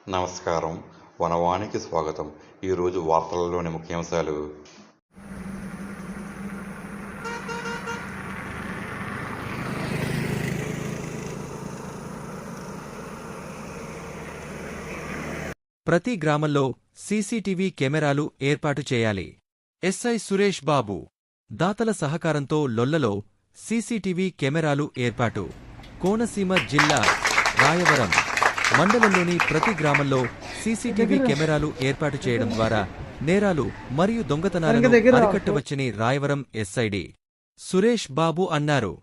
నమస్కారం. వనవానికి స్వాగతం. ఈరోజు వార్తలలోని ముఖ్యాంశాలు. ప్రతి గ్రామంలో సీసీటీవీ కెమెరాలు ఏర్పాటు చేయాలి. ఎస్ఐ సురేష్ బాబు దాతల సహకారంతో లొల్లలో సీసీటీవీ కెమెరాలు ఏర్పాటు. కోనసీమ జిల్లా రాయవరం మండలంలోని ప్రతి గ్రామంలో సీసీటీవీ కెమెరాలు ఏర్పాటు చేయడం ద్వారా నేరాలు మరియు దొంగతనాలను అరికట్టవచ్చని రాయవరం ఎస్ఐడి సురేష్ బాబు అన్నారు.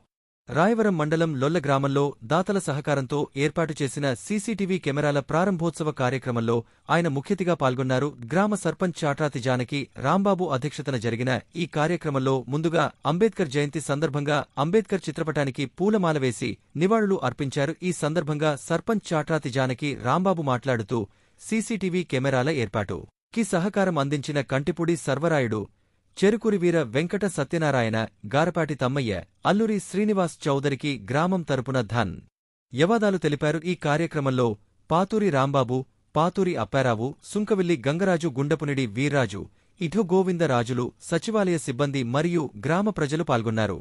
రాయవరం మండలం లొల్ల గ్రామంలో దాతల సహకారంతో ఏర్పాటు చేసిన సీసీటీవీ కెమెరాల ప్రారంభోత్సవ కార్యక్రమంలో ఆయన ముఖ్యతిగా పాల్గొన్నారు. గ్రామ సర్పంచ్ చాట్రాతి జానకి రాంబాబు అధ్యక్షతన జరిగిన ఈ కార్యక్రమంలో ముందుగా అంబేద్కర్ జయంతి సందర్భంగా అంబేద్కర్ చిత్రపటానికి పూలమాల వేసి నివాళులు అర్పించారు. ఈ సందర్భంగా సర్పంచ్ చాట్రాతి జానకి రాంబాబు మాట్లాడుతూ సీసీటీవీ కెమెరాల ఏర్పాటుకి సహకారం అందించిన కంటిపూడి సర్వరాయుడు, చెరుకురివీర వెంకట సత్యనారాయణ, గారపాటి తమ్మయ్య, అల్లూరి శ్రీనివాస్ చౌదరికి గ్రామం తరపున యవాదాలు తెలిపారు. ఈ కార్యక్రమంలో పాతూరి రాంబాబు, పాతూరి అప్పారావు, సుంకవిల్లి గంగరాజు, గుండపునిడి వీర్రాజు, ఇఠో గోవిందరాజులు, సచివాలయ సిబ్బంది మరియు గ్రామ ప్రజలు పాల్గొన్నారు.